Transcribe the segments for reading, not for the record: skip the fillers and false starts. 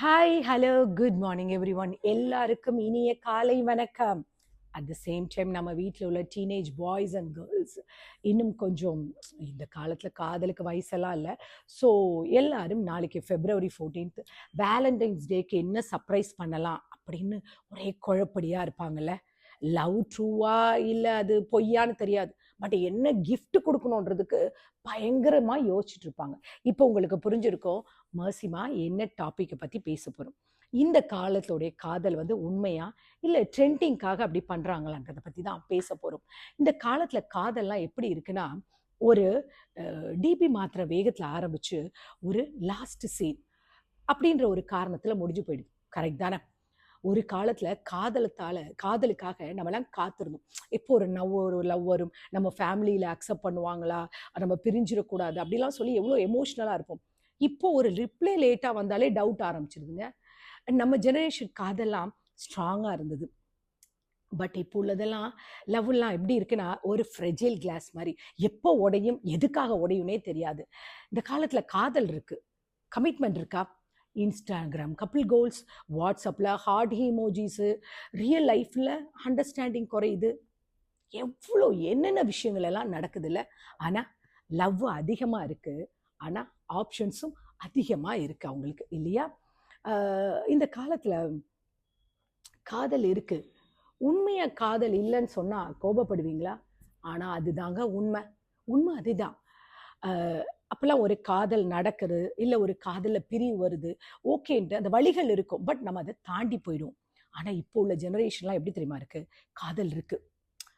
Hi, hello, good morning every one. எல்லாருக்கும் இனிய காலை வணக்கம். அட் த சேம் டைம் நம்ம வீட்டில் உள்ள டீனேஜ் பாய்ஸ் அண்ட் கேர்ள்ஸ் இன்னும் கொஞ்சம் இந்த காலத்தில் காதலுக்கு வயசெல்லாம் இல்லை. ஸோ எல்லாரும் நாளைக்கு February 14th வேலண்டைன்ஸ் டேக்கு என்ன சர்ப்ரைஸ் பண்ணலாம் அப்படின்னு ஒரே குழப்படியாக இருப்பாங்கல்ல. லவ் ட்ரூவா இல்லை அது பொய்யான்னு தெரியாது, பட் என்ன gift கொடுக்கணுன்றதுக்கு பயங்கரமாக யோசிச்சுட்டு இருப்பாங்க. இப்போ உங்களுக்கு புரிஞ்சிருக்கோம் மர்சிமா என்ன டாப்பிக்கை பற்றி பேச போகிறோம். இந்த காலத்தோடைய காதல் வந்து உண்மையா இல்லை ட்ரெண்டிங்காக அப்படி பண்ணுறாங்களான்றதை பற்றி தான் பேச போகிறோம். இந்த காலத்தில் காதல்லாம் எப்படி இருக்குன்னா, ஒரு டிபி மாத்திர வேகத்தில் ஆரம்பித்து ஒரு லாஸ்ட் சீன் அப்படின்ற ஒரு காரணத்தில் முடிஞ்சு போயிடுது. கரெக்ட் தானே? ஒரு காலத்தில் காதலுக்காக நம்மலாம் காத்திருந்தோம். எப்போ ஒரு லவ் வரும், நம்ம ஃபேமிலியில் அக்செப்ட் பண்ணுவாங்களா, நம்ம பிரிஞ்சிடக்கூடாது அப்படிலாம் சொல்லி எவ்வளோ எமோஷ்னலாக இருப்போம். இப்போ ஒரு ரிப்ளை லேட்டாக வந்தாலே டவுட் ஆரம்பிச்சிருதுங்க. நம்ம ஜெனரேஷன் காதெல்லாம் ஸ்ட்ராங்காக இருந்தது. பட் இப்போ உள்ளதெல்லாம் லவ்லாம் எப்படி இருக்குன்னா, ஒரு ஃப்ரெஜைல் கிளாஸ் மாதிரி எப்போ உடையும் எதுக்காக உடையும்னே தெரியாது. இந்த காலத்தில் காதல் இருக்கு, கமிட்மெண்ட் இருக்கா? இன்ஸ்டாகிராம் கப்பிள் கோல்ஸ், வாட்ஸ்அப்பில் ஹார்ட் இமோஜிஸு, ரியல் லைஃப்பில் அண்டர்ஸ்டாண்டிங் குறையுது. எவ்வளோ என்னென்ன விஷயங்கள் எல்லாம் நடக்குதுல்ல. ஆனால் லவ் அதிகமாக இருக்குது, ஆனால் ஆப்ஷன்ஸும் அதிகமாக இருக்குது அவங்களுக்கு, இல்லையா? இந்த காலத்தில் காதல் இருக்குது. உண்மையாக காதல் இல்லைன்னு சொன்னால் கோபப்படுவீங்களா? ஆனால் அதுதாங்க உண்மை. உண்மை அதுதான். அப்போல்லாம் ஒரு காதல் நடக்குது, இல்லை ஒரு காதலில் பிரிவு வருது, ஓகேன்ட்டு அந்த வழிகள் இருக்கும், பட் நம்ம அதை தாண்டி போயிடுவோம். ஆனால் இப்போ உள்ள ஜெனரேஷன்லாம் எப்படி தெரியுமா இருக்குது? காதல் இருக்குது,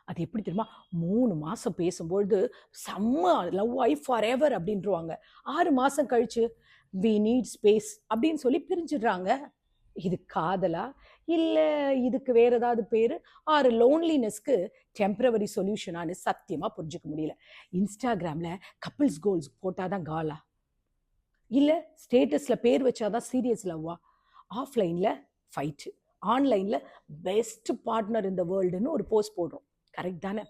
அது எப்படி தெரியுமா? 3 மாதம் பேசும்பொழுது செம்ம லவ் ஆகி ஃபார் எவர் அப்படின்ட்டுருவாங்க. 6 மாதம் கழிச்சு வி நீட் ஸ்பேஸ் அப்படின்னு சொல்லி பிரிஞ்சிடுறாங்க. இது காதலா, இல்லை இதுக்கு வேற ஏதாவது பேர், ஆறு லோன்லினஸ்க்கு டெம்பரவரி சொல்யூஷனானு சத்தியமாக புரிஞ்சுக்க முடியல. இன்ஸ்டாகிராமில் கப்பிள்ஸ் கோல்ஸ் போட்டால் தான் காலா, இல்லை ஸ்டேட்டஸில் பேர் வச்சாதான் சீரியஸ் லவ்வா? ஆஃப்லைனில் ஃபைட்டு, ஆன்லைனில் பெஸ்ட் பார்ட்னர் இந்த வேர்ல்டுன்னு ஒரு போஸ்ட் போடுறோம். கரெக்ட் தானே?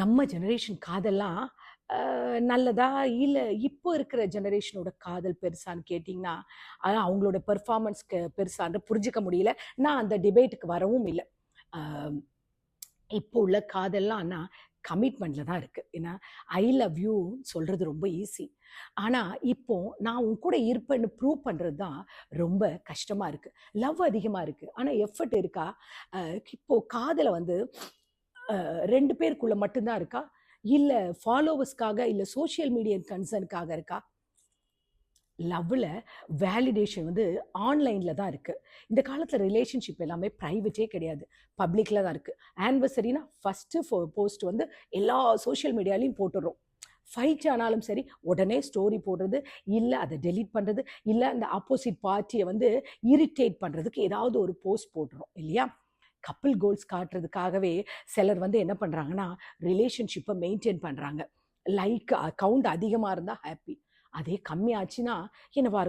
நம்ம ஜெனரேஷன் காதல்லாம் நல்லதா, இல்லை இப்போ இருக்கிற ஜெனரேஷனோட காதல் பெருசான்னு கேட்டிங்கன்னா, அவங்களோட பெர்ஃபார்மன்ஸ்க்கு பெருசான்னு புரிஞ்சிக்க முடியல. நான் அந்த டிபேட்டுக்கு வரவும் இல்லை. இப்போ உள்ள காதல்லாம் ஆனால் கமிட்மெண்ட்டில் தான் இருக்குது. ஏன்னா ஐ லவ் யூ சொல்கிறது ரொம்ப ஈஸி, ஆனால் இப்போ நான் உன் கூட இருப்பேன்னு ப்ரூவ் பண்ணுறது தான் ரொம்ப கஷ்டமாக இருக்குது. லவ் அதிகமாக இருக்குது, ஆனால் எஃபர்ட் இருக்கா? இப்போது காதலை வந்து 2 பேருக்குள்ளே மட்டும்தான் இருக்கா, இல்லை ஃபாலோவர்ஸ்க்காக, இல்லை சோஷியல் மீடியா கன்சர்னுக்காக இருக்கா? லவ்வில் வேலிடேஷன் வந்து ஆன்லைனில் தான் இருக்குது. இந்த காலத்தில் ரிலேஷன்ஷிப் எல்லாமே ப்ரைவேட்டே கிடையாது, பப்ளிக்கில் தான் இருக்குது. ஆனிவர்சரினா ஃபஸ்ட்டு போஸ்ட் வந்து எல்லா சோஷியல் மீடியாலையும் போட்டுடுறோம். ஃபைட் ஆனாலும் சரி உடனே ஸ்டோரி போடுறது, இல்லை அதை டெலீட் பண்ணுறது, இல்லை அந்த ஆப்போசிட் பார்ட்டியை வந்து இரிட்டேட் பண்ணுறதுக்கு ஏதாவது ஒரு போஸ்ட் போட்டுரும், இல்லையா? கப்பிள் கோல்ஸ் காட்டுறதுக்காகவே சிலர் வந்து என்ன பண்ணுறாங்கன்னா, ரிலேஷன்ஷிப்பை மெயின்டைன் பண்ணுறாங்க. லைக் கவுண்ட் அதிகமாக இருந்தால் ஹாப்பி, அதே கம்மியாச்சுன்னா என்னவா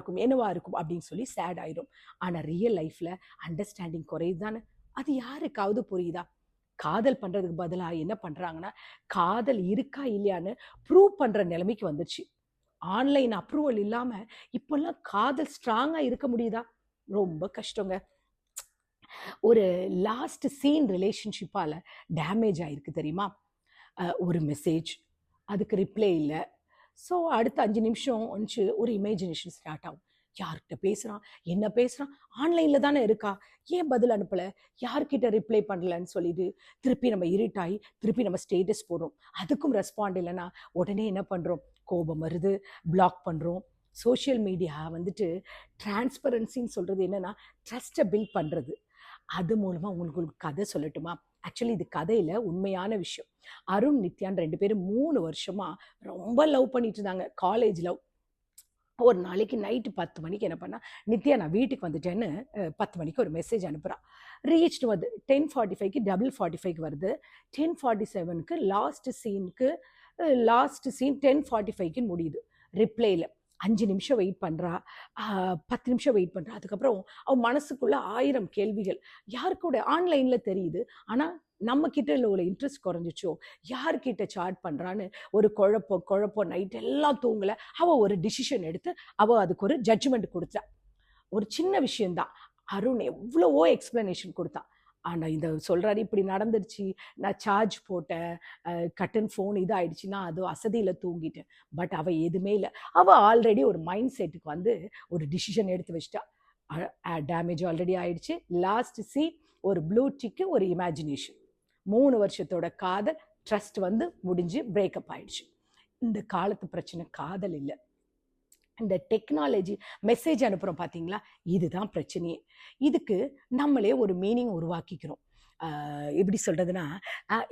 இருக்கும் அப்படின்னு சொல்லி சேட் ஆயிடும். ஆனால் ரியல் லைஃப்பில் அண்டர்ஸ்டாண்டிங் குறையுது தானே? அது யாருக்காவது புரியுதா? காதல் பண்ணுறதுக்கு பதிலாக என்ன பண்ணுறாங்கன்னா, காதல் இருக்கா இல்லையான்னு ப்ரூவ் பண்ணுற நிலைமைக்கு வந்துடுச்சு. ஆன்லைன் அப்ரூவல் இல்லாமல் இப்போல்லாம் காதல் ஸ்ட்ராங்காக இருக்க முடியுதா? ரொம்ப கஷ்டங்க. ஒரு லாஸ்ட் சீன் ரிலேஷன்ஷிப்பால் டேமேஜ் ஆகிருக்கு தெரியுமா? ஒரு மெசேஜ், அதுக்கு ரிப்ளை இல்லை. ஸோ அடுத்த 5 நிமிஷம் வந்துச்சு ஒரு இமேஜினேஷன் ஸ்டார்ட் ஆகும். யார்கிட்ட பேசுகிறான், என்ன பேசுகிறான், ஆன்லைனில் தானே இருக்கா, ஏன் பதில் அனுப்பலை, யார்கிட்ட ரிப்ளை பண்ணலன்னு சொல்லிட்டு திருப்பி நம்ம இரிட்டாகி திருப்பி நம்ம ஸ்டேட்டஸ் போடுறோம். அதுக்கும் ரெஸ்பாண்ட் இல்லைன்னா உடனே என்ன பண்ணுறோம்? கோபம் வருது, பிளாக் பண்ணுறோம். சோஷியல் மீடியா வந்துட்டு டிரான்ஸ்பரன்சின்னு சொல்கிறது என்னென்னா, ட்ரஸ்ட்டை பில்ட் பண்ணுறது. அது மூலமாக உங்களுக்கு ஒரு கதை சொல்லட்டுமா? ஆக்சுவலி இது கதையில் உண்மையான விஷயம். அருண் நித்யான் 2 பேரும் 3 வருஷமாக ரொம்ப லவ் பண்ணிட்டு இருந்தாங்க, காலேஜ் லவ். ஒரு நாளைக்கு நைட்டு 10 மணிக்கு என்ன பண்ணா, நித்யா நான் வீட்டுக்கு வந்துட்டேன்னு 10 மணிக்கு ஒரு மெசேஜ் அனுப்புகிறான். ரீச்டு வந்து 10:45க்கு 45க்கு வருது. 10:47க்கு லாஸ்ட் சீன் 10:45க்கு முடியுது. ரிப்ளையில் 5 நிமிஷம் வெயிட் பண்ணுறா, 10 நிமிஷம் வெயிட் பண்ணுறா. அதுக்கப்புறம் அவன் மனசுக்குள்ள 1000 கேள்விகள். யாருக்கூட ஆன்லைனில் தெரியுது, ஆனால் நம்ம கிட்ட உள்ள இன்ட்ரெஸ்ட் குறைஞ்சிச்சோ, யார்கிட்ட சாட் பண்ணுறான்னு ஒரு குழப்பம். நைட் எல்லாம் தூங்கலை. அவள் ஒரு டிசிஷன் எடுத்து அவள் அதுக்கு ஒரு ஜட்ஜ்மெண்ட் கொடுத்தா. ஒரு சின்ன விஷயம்தான். அருண் எவ்வளவோ எக்ஸ்பிளனேஷன் கொடுத்தான். ஆனால் இந்த சொல்கிறாரு, இப்படி நடந்துருச்சு, நான் சார்ஜ் போட்டேன், கட்டன் ஃபோன் இதாகிடுச்சுன்னா அது அசதியில் தூங்கிட்டேன். பட் அவள் எதுவுமே இல்லை. அவள் ஆல்ரெடி ஒரு மைண்ட் செட்டுக்கு வந்து ஒரு டிசிஷன் எடுத்து வச்சிட்டா. டேமேஜ் ஆல்ரெடி ஆயிடுச்சு. லாஸ்ட் சி ஒரு ப்ளூ டிக்கு, ஒரு இமேஜினேஷன். 3 வருஷத்தோட காதல் ட்ரஸ்ட் வந்து முடிஞ்சு பிரேக்கப் ஆயிடுச்சு. இந்த காலத்து பிரச்சனை காதல் இல்லை, இந்த டெக்னாலஜி. மெசேஜ் அனுப்புகிறோம் பார்த்தீங்களா, இதுதான் பிரச்சனையே. இதுக்கு நம்மளே ஒரு மீனிங் உருவாக்கிக்கிறோம். எப்படி சொல்கிறதுனா,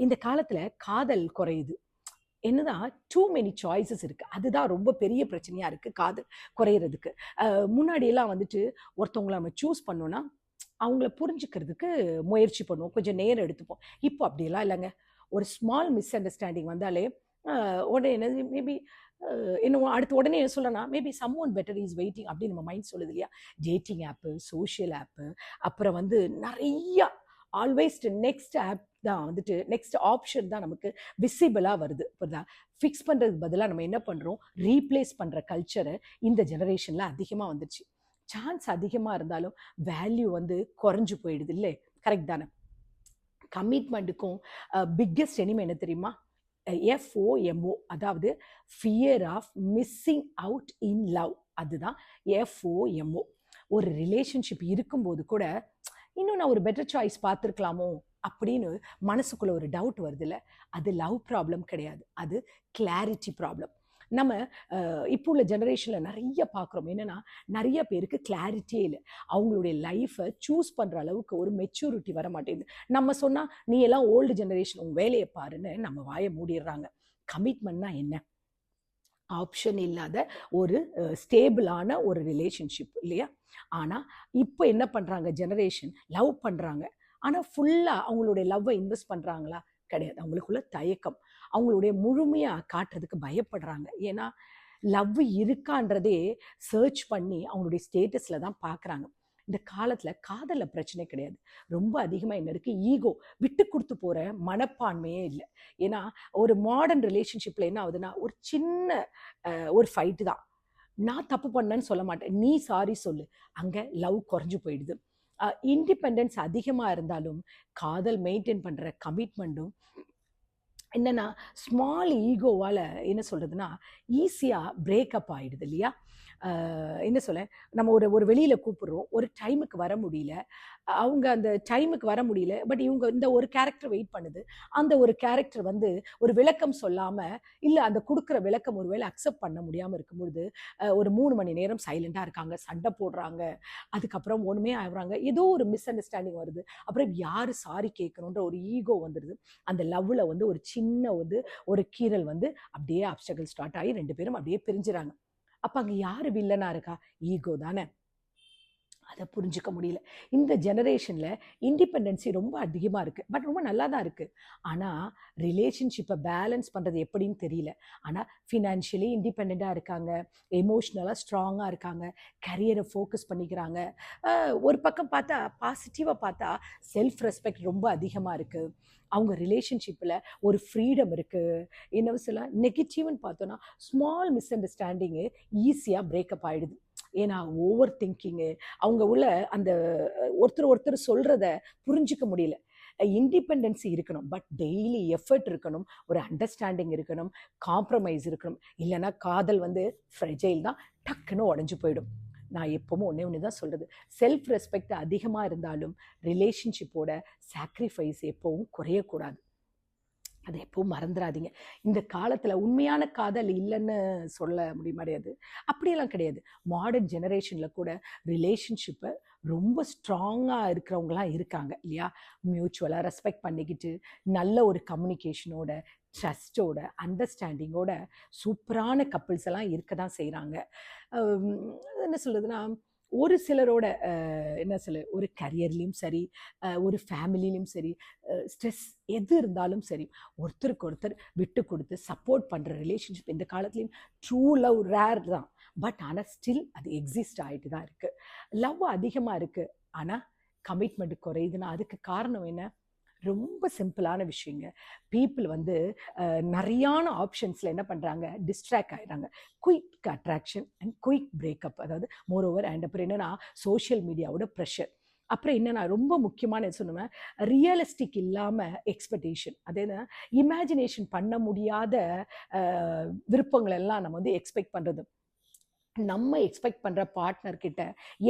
இந்த காலத்தில் காதல் குறையுது. என்னதான் டூ மெனி சாய்ஸஸ் இருக்குது, அதுதான் ரொம்ப பெரிய பிரச்சனையாக இருக்குது காதல் குறையிறதுக்கு. முன்னாடியெல்லாம் வந்துட்டு ஒருத்தவங்களை நம்ம சூஸ் பண்ணோன்னா அவங்கள புரிஞ்சுக்கிறதுக்கு முயற்சி பண்ணுவோம், கொஞ்சம் நேரம் எடுத்துப்போம். இப்போ அப்படியெல்லாம் இல்லைங்க. ஒரு ஸ்மால் மிஸ் அண்டர்ஸ்டாண்டிங் வந்தாலே உடனே என்னது மேபி இன்னும் அடுத்து உடனே என்ன சொல்லனா, maybe some one better is waiting அப்படின்னு நம்ம மைண்ட் சொல்லுது இல்லையா. டேட்டிங் ஆப்பு, சோஷியல் ஆப்பு, அப்புறம் வந்து நிறையா ஆல்வேஸ் நெக்ஸ்ட் ஆப் தான் வந்துட்டு, நெக்ஸ்ட் ஆப்ஷன் தான் நமக்கு விசிபிளாக வருது. இப்போ ஃபிக்ஸ் பண்ணுறதுக்கு பதிலாக நம்ம என்ன பண்ணுறோம், ரீப்ளேஸ் பண்ணுற கல்ச்சரை இந்த ஜெனரேஷனில் அதிகமாக வந்துடுச்சு. சான்ஸ் அதிகமாக இருந்தாலும் வேல்யூ வந்து குறைஞ்சு போயிடுது இல்லை, கரெக்ட் தானே. கமிட்மெண்ட்டுக்கும் பிக்கெஸ்ட் எனிமே என்ன தெரியுமா, FOMO, அதாவது fear of missing out in love. அதுதான் FOMO. ஒரு ரிலேஷன்ஷிப் இருக்கும்போது கூட இன்னும் நான் ஒரு பெட்டர் சாய்ஸ் பார்த்துருக்கலாமோ அப்படின்னு மனசுக்குள்ள ஒரு டவுட் வருதுல்ல, அது லவ் ப்ராப்ளம் கிடையாது, அது கிளாரிட்டி ப்ராப்ளம். நம்ம இப்போ உள்ள ஜெனரேஷனில் நிறைய பார்க்குறோம். என்னென்னா, நிறைய பேருக்கு கிளாரிட்டியே இல்லை. அவங்களுடைய லைஃப்பை சூஸ் பண்ணுற அளவுக்கு ஒரு மெச்சூரிட்டி வர மாட்டேங்குது. நம்ம சொன்னால் நீ எல்லாம் ஓல்டு ஜெனரேஷன், உங்கள் வேலையை பாருன்னு நம்ம வாயை மூடிடுறாங்க. கமிட்மெண்ட்னா என்ன, ஆப்ஷன் இல்லாத ஒரு ஸ்டேபிளான ஒரு ரிலேஷன்ஷிப் இல்லையா. ஆனால் இப்போ என்ன பண்ணுறாங்க, ஜெனரேஷன் லவ் பண்ணுறாங்க, ஆனால் ஃபுல்லாக அவங்களுடைய லவ்வை இன்வெஸ்ட் பண்ணுறாங்களா, கிடையாது. அவங்களுக்குள்ள தயக்கம், அவங்களுடைய முழுமையாக காட்டுறதுக்கு பயப்படுறாங்க. ஏன்னா லவ் இருக்கான்றதே சர்ச் பண்ணி அவங்களுடைய ஸ்டேட்டஸில் தான் பார்க்குறாங்க. இந்த காலத்தில் காதலில் பிரச்சனை கிடையாது, ரொம்ப அதிகமாக என்ன இருக்குது, ஈகோ, விட்டு கொடுத்து போகிற மனப்பான்மையே இல்லை. ஏன்னா ஒரு மாடர்ன் ரிலேஷன்ஷிப்பில் என்ன ஆகுதுன்னா, ஒரு சின்ன ஒரு ஃபைட்டு தான், நான் தப்பு பண்ணேன்னு சொல்ல மாட்டேன், நீ சாரி சொல்லு, அங்கே லவ் குறைஞ்சு போயிடுது. இண்டிபெண்டன்ஸ் அதிகமாக இருந்தாலும் காதல் மெயின்டைன் பண்ணுற கமிட்மெண்ட்டும் என்னென்னா, ஸ்மால் ஈகோவால் என்ன சொல்கிறதுனா ஈஸியாக பிரேக்கப் ஆகிடுது இல்லையா. என்ன சொல்ல, நம்ம ஒரு வெளியில் கூப்பிட்றோம், ஒரு டைமுக்கு வர முடியல, அவங்க அந்த டைமுக்கு வர முடியல, பட் இவங்க இந்த ஒரு கேரக்டர் வெயிட் பண்ணுது, அந்த ஒரு கேரக்டர் வந்து ஒரு விளக்கம் சொல்லாமல், இல்லை அந்த கொடுக்குற விளக்கம் ஒருவேளை அக்செப்ட் பண்ண முடியாமல் இருக்கும்பொழுது ஒரு 3 மணி நேரம் சைலண்டாக இருக்காங்க, சண்டை போடுறாங்க, அதுக்கப்புறம் ஒன்றுமே ஆகுறாங்க, ஏதோ ஒரு மிஸ் அண்டர்ஸ்டாண்டிங் வருது, அப்புறம் யார் சாரி கேட்கணுன்ற ஒரு ஈகோ வந்துடுது. அந்த லவ்வில் வந்து ஒரு சின்ன வந்து ஒரு கீறல் வந்து அப்படியே அப்ஸ்டக்கிள் ஸ்டார்ட் ஆகி 2 பேரும் அப்படியே பிரிஞ்சுறாங்க. அப்போ அங்கே யார் வில்லனா இருக்கா, ஈகோ தானே. அதை புரிஞ்சுக்க முடியல. இந்த ஜெனரேஷனில் இண்டிபெண்டன்சி ரொம்ப அதிகமாக இருக்குது, பட் ரொம்ப நல்லா தான் இருக்குது. ஆனால் ரிலேஷன்ஷிப்பை பேலன்ஸ் பண்ணுறது எப்படின்னு தெரியல. ஆனால் ஃபினான்ஷியலி இண்டிபெண்ட்டாக இருக்காங்க, எமோஷ்னலாக ஸ்ட்ராங்காக இருக்காங்க, கரியரை ஃபோக்கஸ் பண்ணிக்கிறாங்க. ஒரு பக்கம் பார்த்தா, பாசிட்டிவாக பார்த்தா செல்ஃப் ரெஸ்பெக்ட் ரொம்ப அதிகமாக இருக்குது. அவங்க ரிலேஷன்ஷிப்பில் ஒரு ஃப்ரீடம் இருக்குது. என்ன சொல்ல, நெகட்டிவ்னு பார்த்தோன்னா ஸ்மால் மிஸ் அண்டர்ஸ்டாண்டிங்கு ஈஸியாக பிரேக்கப் ஆகிடுது. ஏன்னா ஓவர் திங்கிங்கு, அவங்க உள்ள அந்த ஒருத்தர் சொல்கிறத புரிஞ்சிக்க முடியல. இண்டிபெண்டன்சி இருக்கணும், பட் டெய்லி எஃபர்ட் இருக்கணும், ஒரு அண்டர்ஸ்டாண்டிங் இருக்கணும், காம்ப்ரமைஸ் இருக்கணும். இல்லைன்னா காதல் வந்து ஃப்ரெஜைல் தான், டக்குன்னு உடஞ்சி போயிடும். நான் எப்பவும் ஒன்று தான் சொல்கிறது, செல்ஃப் ரெஸ்பெக்ட் அதிகமாக இருந்தாலும் ரிலேஷன்ஷிப்போட சாக்ரிஃபைஸ் எப்பவும் குறையக்கூடாது. அதை எப்பவும் மறந்துடாதீங்க. இந்த காலத்தில் உண்மையான காதல் இல்லைன்னு சொல்ல முடியாது, அப்படியெல்லாம் கிடையாது. மாடர்ன் ஜெனரேஷனில் கூட ரிலேஷன்ஷிப்பை ரொம்ப ஸ்ட்ராங்காக இருக்கிறவங்களாம் இருக்காங்க இல்லையா. மியூச்சுவலாக ரெஸ்பெக்ட் பண்ணிக்கிட்டு, நல்ல ஒரு கம்யூனிகேஷனோட, ட்ரஸ்ட்டோட, அண்டர்ஸ்டாண்டிங்கோட சூப்பரான கப்பிள்ஸ் எல்லாம் இருக்க தான் செய்கிறாங்க. என்ன சொல்கிறதுனா, ஒரு சிலரோட என்ன சொல்ல, ஒரு கரியர்லேயும் சரி, ஒரு ஃபேமிலிலையும் சரி, ஸ்ட்ரெஸ் எது இருந்தாலும் சரி, ஒருத்தருக்கு ஒருத்தர் விட்டு கொடுத்து சப்போர்ட் பண்ணுற ரிலேஷன்ஷிப் இந்த காலத்துலேயும் ட்ரூ லவ் ரேர் தான். பட் ஆனால் ஸ்டில் அது எக்ஸிஸ்ட் ஆகிட்டு தான் இருக்குது. லவ் அதிகமாக இருக்குது, ஆனால் கமிட்மெண்ட் குறையுதுன்னா அதுக்கு காரணம் என்ன, ரொம்ப சிம்பிளான விஷயங்க. பீப்புள் வந்து நிறையான ஆப்ஷன்ஸில் என்ன பண்ணுறாங்க, டிஸ்ட்ராக்ட் ஆகிடுறாங்க. Quick attraction and quick breakup, அதாவது மோர் ஓவர். அண்ட் அப்புறம் என்னென்னா சோஷியல் மீடியாவோட ப்ரெஷர். அப்புறம் என்னன்னா ரொம்ப முக்கியமான சொல்லுவேன், ரியலிஸ்டிக் இல்லாமல் எக்ஸ்பெக்டேஷன். அதே இமேஜினேஷன் பண்ண முடியாத விருப்பங்கள் எல்லாம் நம்ம வந்து எக்ஸ்பெக்ட் பண்ணுறது. நம்ம எக்ஸ்பெக்ட் பண்ணுற பார்ட்னர்கிட்ட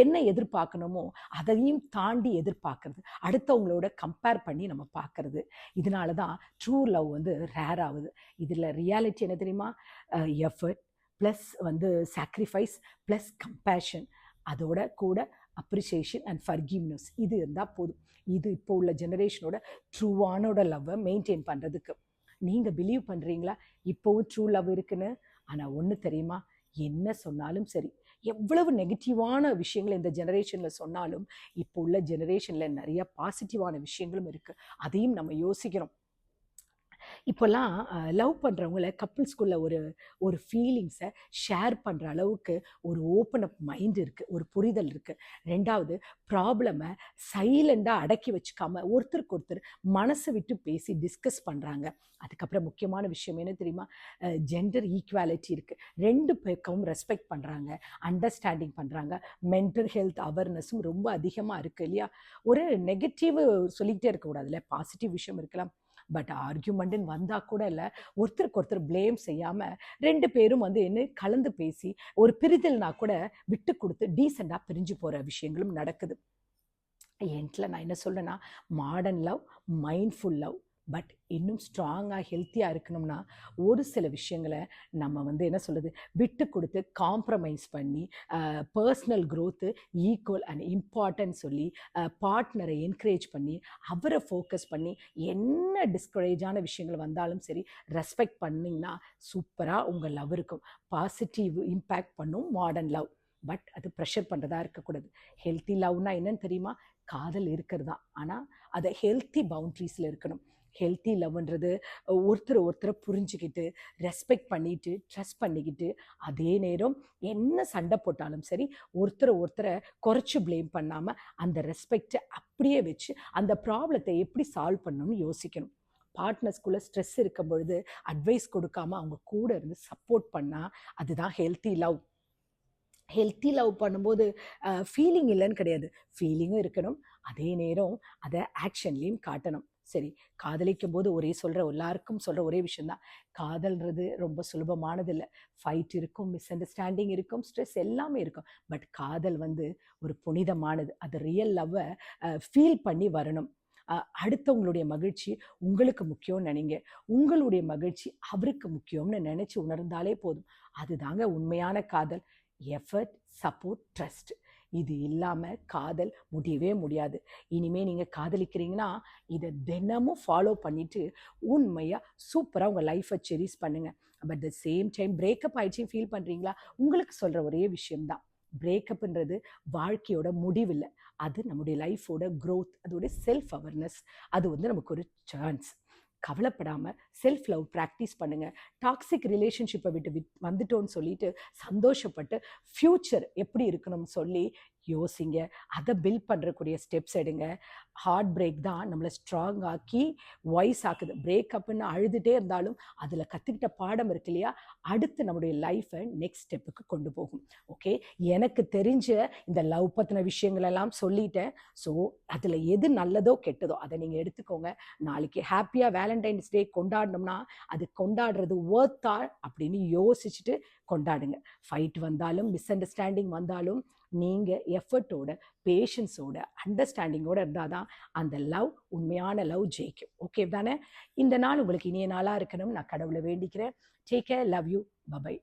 என்ன எதிர்பார்க்கணுமோ அதையும் தாண்டி எதிர்பார்க்கறது, அடுத்தவங்களோட கம்பேர் பண்ணி நம்ம பார்க்கறது. இதனால தான் ட்ரூ லவ் வந்து ரேர் ஆகுது. இதில் ரியாலிட்டி என்ன தெரியுமா? எஃபர்ட் ப்ளஸ் வந்து சாக்ரிஃபைஸ் ப்ளஸ் கம்பேஷன், அதோட கூட அப்ரிசியேஷன் அண்ட் ஃபர்கிவ்னஸ், இது இருந்தால் போதும். இது இப்போ உள்ள ஜெனரேஷனோட ட்ரூவானோட லவ்வை மெயின்டைன் பண்ணுறதுக்கு. நீங்கள் பிலீவ் பண்ணுறீங்களா இப்போவும் ட்ரூ லவ் இருக்குன்னு? ஆனால் ஒன்று தெரியுமா, என்ன சொன்னாலும் சரி, எவ்வளவு நெகட்டிவான விஷயங்கள் இந்த ஜெனரேஷனில் சொன்னாலும் இப்போ உள்ள ஜெனரேஷனில் நிறைய பாசிட்டிவான விஷயங்களும் இருக்குது. அதையும் நம்ம யோசிக்கிறோம். இப்போல்லாம் லவ் பண்ணுறவங்கள கப்புள்ஸ்குள்ள ஒரு ஃபீலிங்ஸை ஷேர் பண்ணுற அளவுக்கு ஒரு ஓப்பன் அப் மைண்ட் இருக்குது, ஒரு புரிதல் இருக்குது. ரெண்டாவது, ப்ராப்ளமை சைலண்டாக அடக்கி வச்சுக்காம ஒருத்தருக்கு ஒருத்தர் மனசை விட்டு பேசி டிஸ்கஸ் பண்ணுறாங்க. அதுக்கப்புறம் முக்கியமான விஷயம் என்ன தெரியுமா? ஜெண்டர் ஈக்குவாலிட்டி இருக்குது. ரெண்டு பக்கமும் ரெஸ்பெக்ட் பண்ணுறாங்க, அண்டர்ஸ்டாண்டிங் பண்ணுறாங்க. மென்டல் ஹெல்த் அவேர்னஸும் ரொம்ப அதிகமாக இருக்குது இல்லையா? ஒரு நெகட்டிவ் சொல்லிக்கிட்டே இருக்கக்கூடாதுல்ல, பாசிட்டிவ் விஷயம் இருக்கலாம். பட் ஆர்கியூமெண்ட்டுன்னு வந்தால் கூட இல்லை, ஒருத்தருக்கு ஒருத்தர் பிளேம் செய்யாமல் ரெண்டு பேரும் வந்து என்ன கலந்து பேசி ஒரு பிரிதல்னா கூட விட்டு கொடுத்து டீசெண்டாக பிரிஞ்சு போகிற விஷயங்களும் நடக்குது. என்கிட்ட நான் என்ன சொல்கிறேன்னா, modern love, mindful love. But இன்னும் ஸ்ட்ராங்காக ஹெல்த்தியாக இருக்கணும்னா ஒரு சில விஷயங்களை நம்ம வந்து என்ன சொல்கிறது, விட்டு கொடுத்து காம்ப்ரமைஸ் பண்ணி personal growth equal and important சொல்லி பார்ட்னரை என்கரேஜ் பண்ணி அவரை ஃபோக்கஸ் பண்ணி என்ன டிஸ்கரேஜான விஷயங்கள் வந்தாலும் சரி ரெஸ்பெக்ட் பண்ணிங்கன்னா சூப்பராக உங்கள் லவ் இருக்கும். பாசிட்டிவ் இம்பேக்ட் பண்ணும் மாடர்ன் லவ். பட் அது ப்ரெஷர் பண்ணுறதா இருக்கக்கூடாது. ஹெல்த்தி லவ்னா என்னன்னு தெரியுமா? காதல் இருக்கிறது தான், ஆனால் அதை ஹெல்த்தி பவுண்ட்ரிஸில் இருக்கணும். ஹெல்த்தி லவ்ன்றது ஒருத்தரை புரிஞ்சுக்கிட்டு ரெஸ்பெக்ட் பண்ணிட்டு ட்ரஸ்ட் பண்ணிக்கிட்டு, அதே நேரம் என்ன சண்டை போட்டாலும் சரி ஒருத்தரை குறைச்சி ப்ளேம் பண்ணாமல் அந்த ரெஸ்பெக்டை அப்படியே வச்சு அந்த ப்ராப்ளத்தை எப்படி சால்வ் பண்ணணும்னு யோசிக்கணும். பார்ட்னர்ஸ்குள்ளே ஸ்ட்ரெஸ் இருக்கும் பொழுது அட்வைஸ் கொடுக்காம அவங்க கூட இருந்து சப்போர்ட் பண்ணால் அதுதான் ஹெல்த்தி லவ். ஹெல்த்தி லவ் பண்ணும்போது ஃபீலிங் இல்லைன்னு கிடையாது, ஃபீலிங்கும் இருக்கணும், அதே நேரம் அதை ஆக்ஷன்லேயும் காட்டணும். சரி, காதலிக்கும் போது எல்லாருக்கும் சொல்கிற ஒரே விஷயந்தான், காதல்ன்றது ரொம்ப சுலபமானது இல்லை. ஃபைட் இருக்கும், மிஸ் அண்டர்ஸ்டாண்டிங் இருக்கும், ஸ்ட்ரெஸ் எல்லாமே இருக்கும். பட் காதல் வந்து ஒரு புனிதமானது. அது ரியல் லவ்வை ஃபீல் பண்ணி வரணும். அடுத்தவங்களுடைய மகிழ்ச்சி உங்களுக்கு முக்கியம்னு நினைங்க, உங்களுடைய மகிழ்ச்சி அவருக்கு முக்கியம்னு நினச்சி உணர்ந்தாலே போதும். அதுதாங்க உண்மையான காதல். எஃபர்ட், சப்போர்ட், ட்ரஸ்ட், இது இல்லாமல் காதல் முடியவே முடியாது. இனிமேல் நீங்கள் காதலிக்கிறீங்கன்னா இதை தினமும் ஃபாலோ பண்ணிவிட்டு உண்மையாக சூப்பராக உங்கள் லைஃப்பை செரிஸ் பண்ணுங்கள். But the same time breakup ஆகிடுச்சின்னு ஃபீல் பண்ணுறீங்களா? உங்களுக்கு சொல்கிற ஒரே விஷயம்தான், பிரேக்கப்ன்றது வாழ்க்கையோட முடிவில்லை, அது நம்முடைய லைஃபோட க்ரோத், அதோடைய செல்ஃப் அவேர்னஸ். அது வந்து நமக்கு ஒரு சான்ஸ். கவலைப்படாமல் செல்ஃப் லவ் ப்ராக்டிஸ் பண்ணுங்கள். டாக்ஸிக் ரிலேஷன்ஷிப்பை விட்டு வந்துட்டோன்னு சொல்லிட்டு சந்தோஷப்பட்டு ஃப்யூச்சர் எப்படி இருக்கணும்னு சொல்லி யோசிங்க. அதை பில்ட் பண்ணுறக்கூடிய ஸ்டெப்ஸ் எடுங்க. ஹார்ட் பிரேக் தான் நம்மளை ஸ்ட்ராங் ஆக்கி வாய்ஸ் ஆக்குது. பிரேக்கப்னு அழுதுகிட்டே இருந்தாலும் அதில் கற்றுக்கிட்ட பாடம் இருக்கு இல்லையா, அடுத்து நம்முடைய லைஃப்பை நெக்ஸ்ட் ஸ்டெப்புக்கு கொண்டு போகும். ஓகே, எனக்கு தெரிஞ்ச இந்த லவ் பற்றின விஷயங்களெல்லாம் சொல்லிட்டேன். ஸோ அதில் எது நல்லதோ கெட்டதோ அதை நீங்கள் எடுத்துக்கோங்க. நாளைக்கு ஹாப்பியாக வேலண்டைன்ஸ் டே கொண்டாடணும்னா அது கொண்டாடுறது ஒர்த்தா அப்படின்னு யோசிச்சுட்டு கொண்டாடுங்க. ஃபைட் வந்தாலும் மிஸ் அண்டர்ஸ்டாண்டிங் வந்தாலும் நீங்கள் எஃபர்ட்டோட பேஷன்ஸோட அண்டர்ஸ்டாண்டிங்கோடு இருந்தால் தான் அந்த லவ் உண்மையான லவ் ஜெயிக்கும். ஓகே தானே? இந்த நாள் உங்களுக்கு இனிய நாளாக இருக்கணும் நான் கடவுளை வேண்டிக்கிறேன். Take care, love you, by.